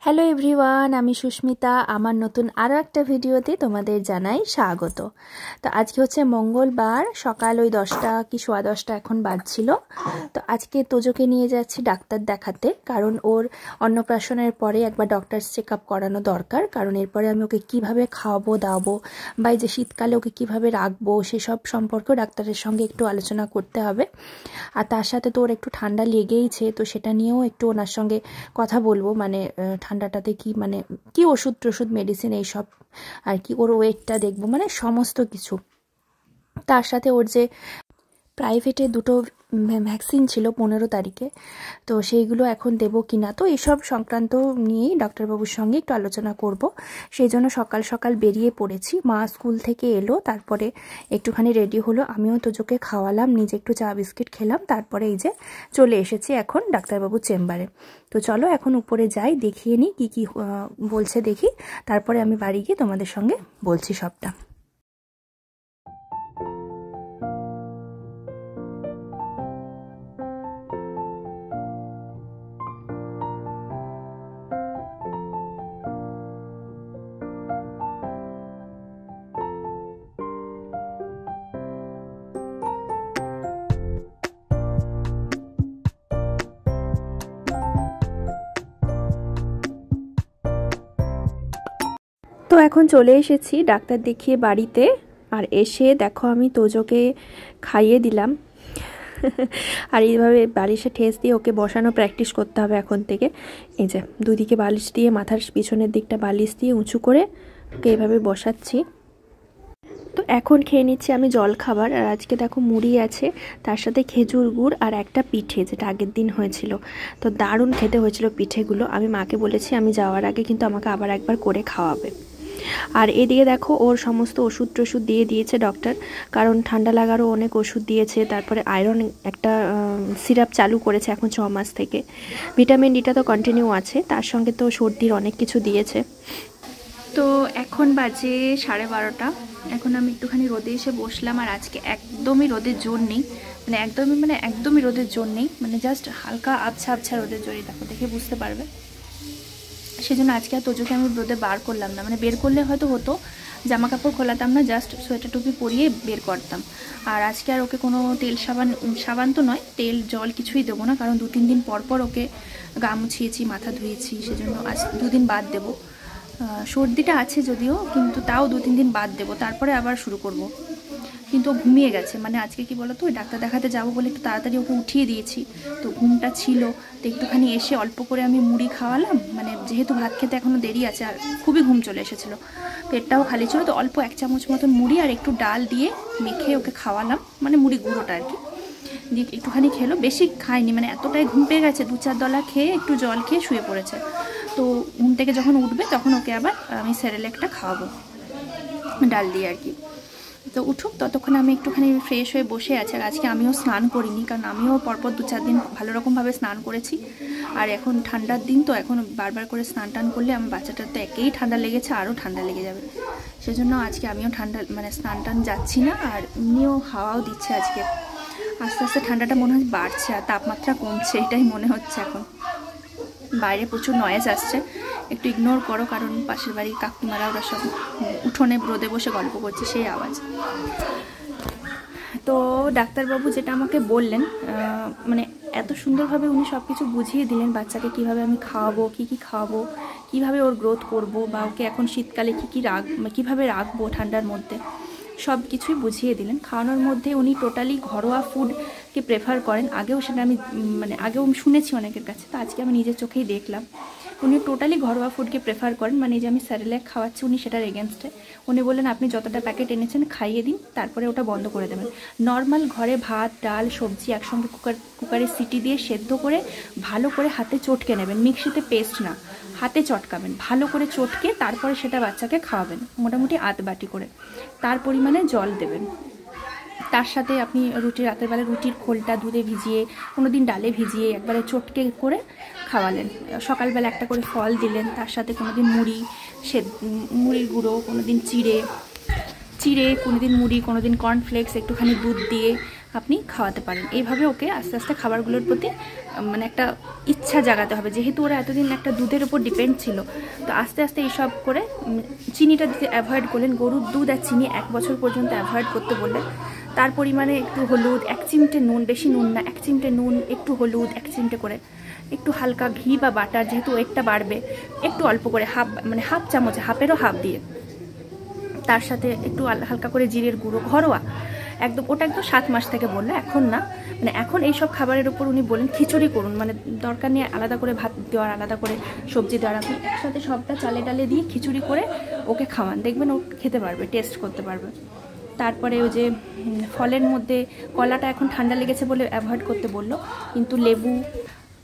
Hello everyone, আমি সুস্মিতা। আমার নতুন আরও একটা ভিডিওতে তোমাদের জানাই স্বাগত। তো আজকে হচ্ছে মঙ্গলবার, সকাল ওই 10টা কি 10:15 এখন বাজছিল। তো আজকে তোজোকে নিয়ে যাচ্ছি ডাক্তার দেখাতে, কারণ ওর অন্নপ্রাশনের পরে একবার ডক্টর চেক আপ করানো দরকার। কারণ এরপরে আমি ওকে কীভাবে খাওয়াবো দাওয়াবো বা এই যে শীতকালে ওকে কীভাবে রাখবো সেসব সম্পর্কেও ডাক্তারের সঙ্গে একটু আলোচনা করতে হবে। আর তার সাথে তো ওর একটু ঠান্ডা লেগেইছে, তো সেটা নিয়েও একটু ওনার সঙ্গে কথা বলবো। মানে ঠান্ডাটাতে কি ওষুধ টষুধ মেডিসিন এইসব আর কি, ওর ওয়েটটা দেখবো, মানে সমস্ত কিছু। তার সাথে ওর যে প্রাইভেটে দুটো ভ্যাকসিন ছিল 15 তারিখে, তো সেইগুলো এখন দেবো কিনা, তো এইসব সংক্রান্ত নিয়েই ডাক্তারবাবুর সঙ্গে একটু আলোচনা করব। সেই জন্য সকাল সকাল বেরিয়ে পড়েছি। মা স্কুল থেকে এলো, তারপরে একটুখানি রেডি হলো, আমিও তোজোকে খাওয়ালাম, নিজে একটু চা বিস্কিট খেলাম, তারপরে এই যে চলে এসেছি এখন ডাক্তারবাবুর চেম্বারে। তো চলো এখন উপরে যাই, দেখিয়ে নিই কী কী বলছে দেখি, তারপরে আমি বাড়ি গিয়ে তোমাদের সঙ্গে বলছি সবটা। তো এখন চলে এসেছি ডাক্তার দেখিয়ে বাড়িতে। আর এসে দেখো আমি তোজোকে খাইয়ে দিলাম। আর এইভাবে বালিশে ঠেস দিয়ে ওকে বসানো প্র্যাকটিস করতে হবে এখন থেকে। এই যে দুদিকে বালিশ দিয়ে, মাথার পিছনের দিকটা বালিশ দিয়ে উঁচু করে ওকে এইভাবে বসাচ্ছি। তো এখন খেয়ে নিচ্ছি আমি জল খাবার। আর আজকে দেখো মুড়ি আছে, তার সাথে খেজুর গুড় আর একটা পিঠে, যেটা আগের দিন হয়েছিল। তো দারুণ খেতে হয়েছিল পিঠেগুলো। আমি মাকে বলেছি আমি যাওয়ার আগে কিন্তু আমাকে আবার একবার করে খাওয়াবে। আর এদিকে দেখো ওর সমস্ত ওষুধ টষুধ দিয়ে দিয়েছে ডক্টর, কারণ ঠান্ডা লাগারও অনেক ওষুধ দিয়েছে। তারপরে আয়রন একটা সিরাপ চালু করেছে এখন 6 মাস থেকে। ভিটামিন ডিটা তো কন্টিনিউ আছে, তার সঙ্গে তো সর্দির অনেক কিছু দিয়েছে। তো এখন বাজে 12:30। এখন আমি একটুখানি রোদে এসে বসলাম। আর আজকে একদমই রোদের জোর নেই, একদমই রোদের জোর নেই, মানে জাস্ট হালকা আবছা আবছা রোদের জোরই, দেখো দেখে বুঝতে পারবে। সেজন্য আজকে আর তোজোকে আমি রোদে বার করলাম না। মানে বের করলে হয়তো হতো, জামা কাপড় খোলাতাম না, জাস্ট সোয়েটার টুপি পরিয়ে বের করতাম। আর আজকে আর ওকে কোনো তেল সাবান তো নয়, তেল জল কিছুই দেবো না, কারণ 2-3 দিন পর পর ওকে গা মুছিয়েছি, মাথা ধুয়েছি, সেজন্য আজ 2 দিন বাদ দেবো। সর্দিটা আছে যদিও, কিন্তু তাও 2-3 দিন বাদ দেবো, তারপরে আবার শুরু করব। কিন্তু ও ঘুমিয়ে গেছে। মানে আজকে কি বলো তো, ওই ডাক্তার দেখাতে যাবো বলে একটু তাড়াতাড়ি ওকে উঠিয়ে দিয়েছি, তো ঘুমটা ছিল। তো একটুখানি এসে অল্প করে আমি মুড়ি খাওয়ালাম, মানে যেহেতু ভাত খেতে এখনও দেরি আছে আর খুবই ঘুম চলে এসেছিলো, পেটটাও খালি ছিল, তো অল্প 1 চামচ মতন মুড়ি আর একটু ডাল দিয়ে মেখে ওকে খাওয়ালাম, মানে মুড়ি গুঁড়োটা আর কি দিয়ে একটুখানি খেলো, বেশি খায়নি। মানে এতটাই ঘুম পেয়ে গেছে, 2-4 দলা খেয়ে একটু জল খেয়ে শুয়ে পড়েছে। তো ঘুম থেকে যখন উঠবে তখন ওকে আবার আমি সেরেল্যাকটা খাওয়াবো ডাল দিয়ে আর কি। তো উঠুক, ততক্ষণ আমি একটুখানি ফ্রেশ হয়ে বসে আছি। আর আজকে আমিও স্নান করিনি, কারণ আমিও পরপর 2-4 দিন ভালো রকমভাবে স্নান করেছি। আর এখন ঠান্ডার দিন, তো এখন বারবার করে স্নান টান করলে আমার বাচ্চাটার তো একেই ঠান্ডা লেগেছে, আরও ঠান্ডা লেগে যাবে। সেজন্য আজকে আমিও স্নান টান যাচ্ছি না। আর এমনিও হাওয়াও দিচ্ছে আজকে, আস্তে আস্তে ঠান্ডাটা মনে হয় বাড়ছে আর তাপমাত্রা কমছে, এটাই মনে হচ্ছে এখন। বাইরে প্রচুর নয়েজ আসছে, একটু ইগনোর করো, কারণ পাশের বাড়ির কাকিমারা ওরা সব উঠোনে রোদে বসে গল্প করছে, সেই আওয়াজ। তো ডাক্তারবাবু যেটা আমাকে বললেন, মানে এত সুন্দরভাবে উনি সব কিছু বুঝিয়ে দিলেন, বাচ্চাকে কিভাবে আমি খাওয়াবো, কী খাওয়াবো, কিভাবে ওর গ্রোথ করব, বা ওকে এখন শীতকালে কীভাবে রাখবো ঠান্ডার মধ্যে, সব কিছুই বুঝিয়ে দিলেন। খাওয়ানোর মধ্যে উনি টোটালি ঘরোয়া ফুডকে প্রেফার করেন। আগেও সেটা আমি আগেও শুনেছি অনেকের কাছে, তো আজকে আমি নিজের চোখেই দেখলাম উনি টোটালি ঘরোয়া ফুডকে প্রেফার করেন। মানে যে আমি সেরেল্যাক খাওয়াচ্ছি, উনি সেটার এগেনস্টে। উনি বললেন আপনি যতটা প্যাকেট এনেছেন খাইয়ে দিন, তারপরে ওটা বন্ধ করে দেবেন। নর্মাল ঘরে ভাত ডাল সবজি একসঙ্গে কুকারে সিটি দিয়ে সেদ্ধ করে ভালো করে হাতে চটকে নেবেন, মিক্সিতে পেস্ট না, হাতে চটকাবেন, ভালো করে চটকে তারপরে সেটা বাচ্চাকে খাওয়াবেন, মোটামুটি 1 বাটি করে। তার পরিমাণে জল দেবেন। তার সাথে আপনি রাতের বেলা রুটির খোলটা দুধে ভিজিয়ে, কোনো দিন ডালে ভিজিয়ে একবারে চটকে করে খাওয়ালেন। সকালবেলা একটা করে ফল দিলেন, তার সাথে কোনো দিন মুড়ির গুঁড়ো, কোনো দিন চিড়ে, কোনো দিন মুড়ি, কোনো দিন কর্নফ্লেক্স, একটুখানি দুধ দিয়ে আপনি খাওয়াতে পারেন। এইভাবে ওকে আস্তে আস্তে খাবারগুলোর প্রতি মানে একটা ইচ্ছা জাগাতে হবে, যেহেতু ওরা এতদিন একটা দুধের উপর ডিপেন্ড ছিল। তো আস্তে আস্তে এইসব করে চিনিটা দিতে অ্যাভয়েড করলেন, গরুর দুধ আর চিনি 1 বছর পর্যন্ত অ্যাভয়েড করতে বললেন। তার পরিমাণে একটু হলুদ, 1 চিমটে নুন, বেশি নুন না, 1 চিমটে নুন, একটু হলুদ, 1 চিমটে করে, একটু হালকা ঘি বা বাটার, যেহেতু ওয়েটটা বাড়বে একটু অল্প করে, হাফ চামচ, হাফেরও হাফ দিয়ে, তার সাথে একটু হালকা করে জিরের গুঁড়ো, ঘরোয়া একদম। ওটা একদম 7 মাস থেকে বললো, এখন না। মানে এখন এইসব খাবারের উপর উনি বলেন খিচুড়ি করুন, মানে দরকার নিয়ে আলাদা করে ভাত দেওয়ার, আলাদা করে সবজি দেওয়ার, আপনি একসাথে সবটা চালে ডালে দিয়ে খিচুড়ি করে ওকে খাওয়ান, দেখবেন ও খেতে পারবে, টেস্ট করতে পারবে। তারপরে ওই যে ফলের মধ্যে কলাটা এখন ঠান্ডা লেগেছে বলে অ্যাভয়েড করতে বললো, কিন্তু লেবু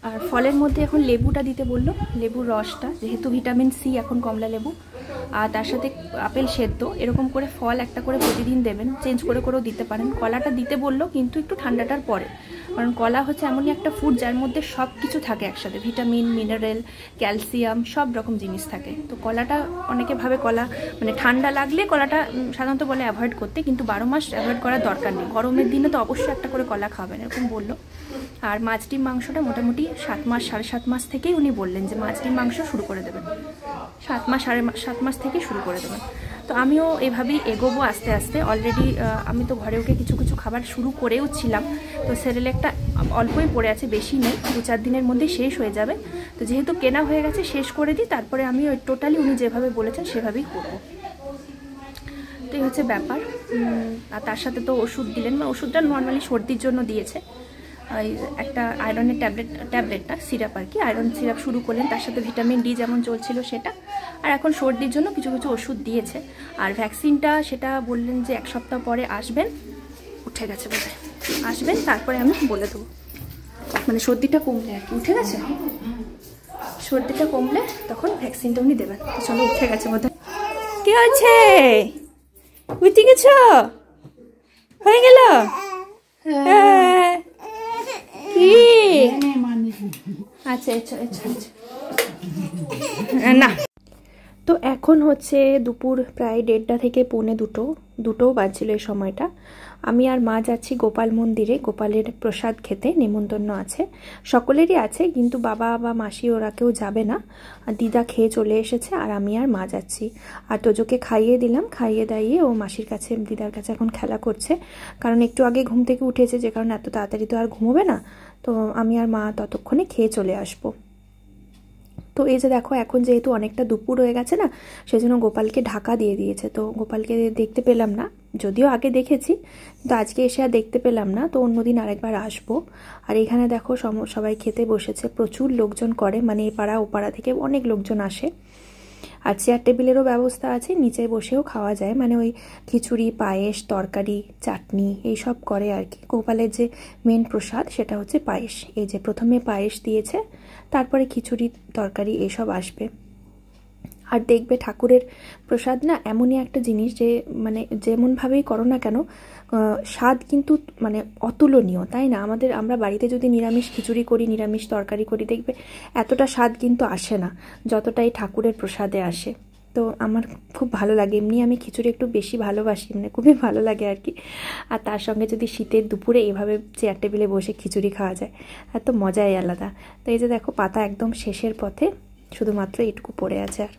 আর ফলের মধ্যে এখন লেবুটা দিতে বললো, লেবুর রসটা, যেহেতু ভিটামিন সি এখন, কমলা লেবু, আর তার সাথে আপেল সেদ্ধ, এরকম করে ফল একটা করে প্রতিদিন দেবেন, চেঞ্জ করে করেও দিতে পারেন। কলাটা দিতে বললো কিন্তু একটু ঠান্ডাটার পরে, কারণ কলা হচ্ছে এমনই একটা ফুড যার মধ্যে সব কিছু থাকে একসাথে, ভিটামিন, মিনারেল, ক্যালসিয়াম, সব রকম জিনিস থাকে। তো কলাটা অনেকে ভাবে কলা মানে ঠান্ডা লাগলে কলাটা সাধারণত বলে অ্যাভয়েড করতে, কিন্তু 12 মাস অ্যাভয়েড করার দরকার নেই, গরমের দিনে তো অবশ্যই একটা করে কলা খাবেন, এরকম বললো। আর মাছ ডিম মাংসটা মোটামুটি 7 মাস, 7.5 মাস থেকেই উনি বললেন যে মাছ ডিম মাংস শুরু করে দেবেন, 7 মাস, 7.5 মাস থেকে শুরু করে দেবেন। তো আমিও এভাবেই এগোবো আস্তে আস্তে। অলরেডি আমি তো ঘরে ওকে কিছু কিছু খাবার শুরু করেও ছিলাম, তো সেরেলেকটা অল্পই পড়ে আছে, বেশি নেই, 2-4 দিনের মধ্যেই শেষ হয়ে যাবে। তো যেহেতু কেনা হয়ে গেছে, শেষ করে দিই, তারপরে আমি ওই টোটালি উনি যেভাবে বলেছেন সেভাবেই করবো। তো এই হচ্ছে ব্যাপার। আর তার সাথে তো ওষুধ দিলেন, মানে ওষুধটা নর্মালি সর্দির জন্য দিয়েছে, ওই একটা আয়রনের ট্যাবলেটটা, সিরাপ আর কি, আয়রন সিরাপ শুরু করলেন, তার সাথে ভিটামিন ডি যেমন চলছিল সেটা, আর এখন সর্দির জন্য কিছু কিছু ওষুধ দিয়েছে। আর ভ্যাকসিনটা সেটা বললেন যে 1 সপ্তাহ পরে আসবেন, উঠে গেছে বোধহয়, আসবেন, তারপরে আমি বলে দেবো, মানে সর্দিটা কমলে আর কি, উঠে গেছে, সর্দিটা কমলে তখন ভ্যাকসিনটা উনি দেবেন। চলো, উঠে গেছে বোধহয়। কি হয়েছে, উঠে গেছ, হয়ে গেল? হ্যাঁ, কি আচ্ছা আচ্ছা আচ্ছা না। তো এখন হচ্ছে দুপুর প্রায় 1:30 থেকে 1:45 বাজছিল এই সময়টা। আমি আর মা যাচ্ছি গোপাল মন্দিরে, গোপালের প্রসাদ খেতে, নেমন্তন্ন আছে, সকলেরই আছে, কিন্তু বাবা বা মাসি ওরা কেউ যাবে না, দিদা খেয়ে চলে এসেছে, আর আমি আর মা যাচ্ছি। আর তোজোকে খাইয়ে দিলাম, খাইয়ে দাইয়ে ও মাসির কাছে, দিদার কাছে এখন খেলা করছে, কারণ একটু আগে ঘুম থেকে উঠেছে, যে কারণে এত তাড়াতাড়ি তো আর ঘুমোবে না। তো আমি আর মা ততক্ষণে খেয়ে চলে আসবো। তো এই যে দেখো, এখন যেহেতু অনেকটা দুপুর হয়ে গেছে না, সেজন্য গোপালকে ঢাকা দিয়ে দিয়েছে, তো গোপালকে দেখতে পেলাম না, যদিও আগে দেখেছি, কিন্তু আজকে এসে আর দেখতে পেলাম না, তো অন্যদিন আরেকবার আসবো। আর এখানে দেখো সবাই খেতে বসেছে, প্রচুর লোকজন করে, মানে এই পাড়া ও পাড়া থেকে অনেক লোকজন আসে, আর চেয়ার টেবিলেরও ব্যবস্থা আছে, নিচে বসেও খাওয়া যায়, মানে ওই খিচুড়ি, পায়েস, তরকারি, চাটনি এইসব করে আর কি। গোপালের যে মেন প্রসাদ সেটা হচ্ছে পায়েস, এই যে প্রথমে পায়েস দিয়েছে, তারপরে খিচুড়ি, তরকারি এইসব আসবে। আর দেখবে ঠাকুরের প্রসাদ না এমনই একটা জিনিস যে মানে যেমনভাবেই করো না কেন, স্বাদ কিন্তু মানে অতুলনীয়, তাই না? আমরা বাড়িতে যদি নিরামিষ খিচুড়ি করি, নিরামিষ তরকারি করি, দেখবে এতটা স্বাদ কিন্তু আসে না যতটাই ঠাকুরের প্রসাদে আসে। তো আমার খুব ভালো লাগে, এমনি আমি খিচুড়ি একটু বেশি ভালোবাসি, মানে খুবই ভালো লাগে আর কি। আর তার সঙ্গে যদি শীতের দুপুরে এভাবে চেয়ার টেবিলে বসে খিচুড়ি খাওয়া যায়, এত মজাই আলাদা। তো এই যে দেখো, পাতা একদম শেষের পথে, শুধুমাত্র এটুকু পড়ে আছে। আর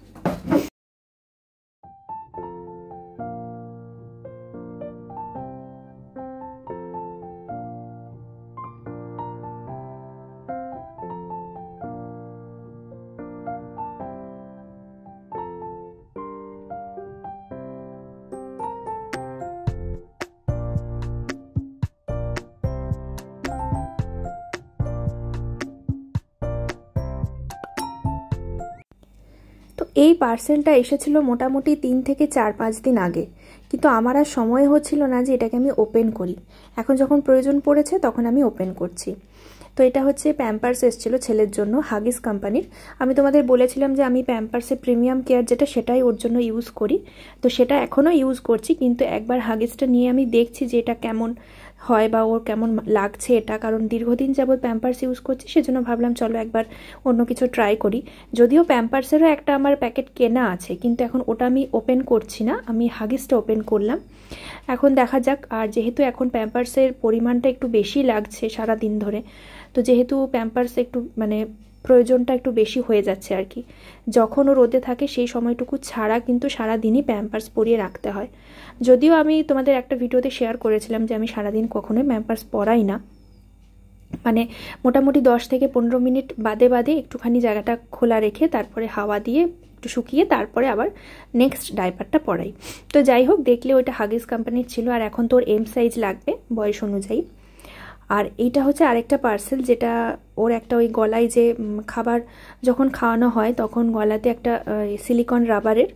তো এই পার্সেলটা এসেছিল মোটামুটি 3 থেকে 4-5 দিন আগে, কিন্তু আমার আর সময় হচ্ছিল না যে এটাকে আমি ওপেন করি। এখন যখন প্রয়োজন পড়েছে তখন আমি ওপেন করছি। তো এটা হচ্ছে প্যাম্পার্স এসেছিল ছেলের জন্য, হাগিস কোম্পানির। আমি তোমাদের বলেছিলাম যে আমি প্যাম্পার্সের প্রিমিয়াম কেয়ার যেটা, সেটাই ওর জন্য ইউজ করি, তো সেটা এখনও ইউজ করছি, কিন্তু একবার হাগিসটা নিয়ে আমি দেখছি যে এটা কেমন হয় বা ওর কেমন লাগছে এটা, কারণ দীর্ঘদিন যাবত প্যাম্পার্স ইউজ করছি, সেজন্য ভাবলাম চলো একবার অন্য কিছু ট্রাই করি। যদিও প্যাম্পার্সেরও একটা আমার প্যাকেট কেনা আছে, কিন্তু এখন ওটা আমি ওপেন করছি না, আমি হাগিসটা ওপেন করলাম। এখন দেখা যাক। আর যেহেতু এখন প্যাম্পার্সের পরিমাণটা একটু বেশি লাগছে সারা দিন ধরে, তো যেহেতু প্যাম্পার্স একটু মানে প্রয়োজনটা একটু বেশি হয়ে যাচ্ছে আর কি, যখন ও রোদে থাকে সেই সময়টুকু ছাড়া কিন্তু সারাদিনই প্যাম্পার্স পরিয়ে রাখতে হয়। যদিও আমি তোমাদের একটা ভিডিওতে শেয়ার করেছিলাম যে আমি সারাদিন কখনোই প্যাম্পার্স পরাই না, মানে মোটামুটি 10 থেকে 15 মিনিট বাদে বাদে একটুখানি জায়গাটা খোলা রেখে তারপরে হাওয়া দিয়ে একটু শুকিয়ে তারপরে আবার নেক্সট ডাইপারটা পরাই। তো যাই হোক, দেখলে ওইটা হাগিস কোম্পানির ছিল, আর এখন তোর এম সাইজ লাগবে বয়স অনুযায়ী। আর এইটা হচ্ছে আরেকটা পার্সেল, যেটা ওর একটা ওই গলায় যে খাবার যখন খাওয়ানো হয় তখন গলাতে একটা সিলিকন রাবারের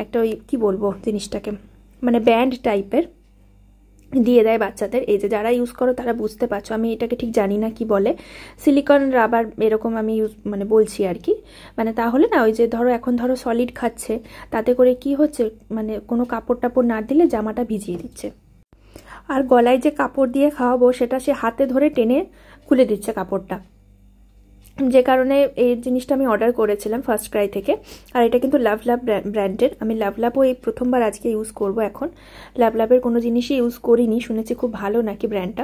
একটা ওই কী বলবো জিনিসটাকে, মানে ব্যান্ড টাইপের দিয়ে দেয় বাচ্চাদের। এই যে যারা ইউজ করো তারা বুঝতে পারছো, আমি এটাকে ঠিক জানি না কি বলে, সিলিকন রাবার এরকম আমি ইউজ মানে বলছি আর কি। মানে তাহলে না ওই যে ধরো এখন ধরো সলিড খাচ্ছে, তাতে করে কি হচ্ছে মানে কোনো কাপড় টাপড় না দিলে জামাটা ভিজিয়ে দিচ্ছে, আর গলায় যে কাপড় দিয়ে খাওয়াবো সেটা সে হাতে ধরে টেনে খুলে দিচ্ছে কাপড়টা, যে কারণে এই জিনিসটা আমি অর্ডার করেছিলাম ফার্স্ট ক্রাই থেকে। আর এটা কিন্তু লাভ লাভ ব্র্যান্ডের, আমি লাভ লাভও এই প্রথমবার আজকে ইউজ করব। এখন লাভ লাভের কোনো জিনিসই ইউজ করিনি, শুনেছি খুব ভালো নাকি ব্র্যান্ডটা,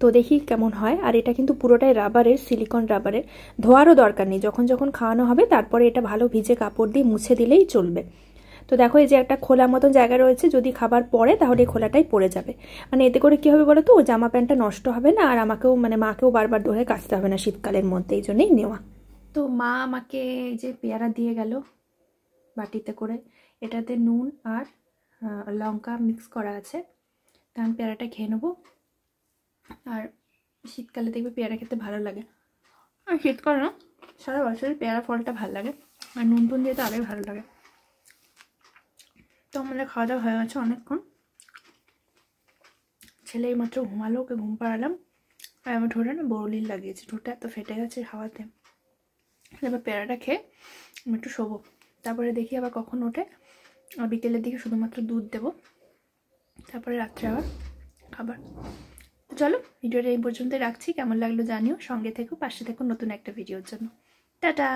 তো দেখি কেমন হয়। আর এটা কিন্তু পুরোটাই রাবারের, সিলিকন রাবারের, ধোয়ারও দরকার নেই, যখন যখন খাওয়ানো হবে তারপরে এটা ভালো ভিজে কাপড় দিয়ে মুছে দিলেই চলবে। তো দেখো এই যে একটা খোলা মতন জায়গা রয়েছে, যদি খাবার পড়ে তাহলে এই খোলাটাই পড়ে যাবে, মানে এতে করে কি হবে বলো তো, ও জামা প্যান্টটা নষ্ট হবে না, আর আমাকেও মানে মাকেও বারবার ধরে কাচতে হবে না শীতকালের মধ্যে, এই জন্যই নেওয়া। তো মা আমাকে এই যে পেয়ারা দিয়ে গেল বাটিতে করে, এটাতে নুন আর লঙ্কা মিক্স করা আছে, তো আমি পেয়ারাটা খেয়ে নেবো। আর শীতকালে দেখবে পেয়ারা খেতে ভালো লাগে, আর শীতকাল না সারা বছরই পেয়ারা ফলটা ভালো লাগে, আর নুন টুন দিয়ে তো আরোই ভালো লাগে। তো আমাদের খাওয়া দাওয়া হয়ে গেছে অনেকক্ষণ, ছেলে এইমাত্র ঘুমালো, ওকে ঘুম পাড়ালাম, আর আমি ঠোঁটে না বড়লির লাগিয়েছি, ঠোঁটে এত ফেটে গেছে হাওয়াতে। এবার পেয়ারাটা খেয়ে আমি একটু শোবো, তারপরে দেখি আবার কখন ওঠে, আর বিকেলের দিকে শুধুমাত্র দুধ দেবো, তারপরে রাত্রে আবার খাবার। তো চলো ভিডিওটা এই পর্যন্তই রাখছি, কেমন লাগলো জানিও, সঙ্গে থেকো, পাশে থেকো নতুন একটা ভিডিওর জন্য। টাটা।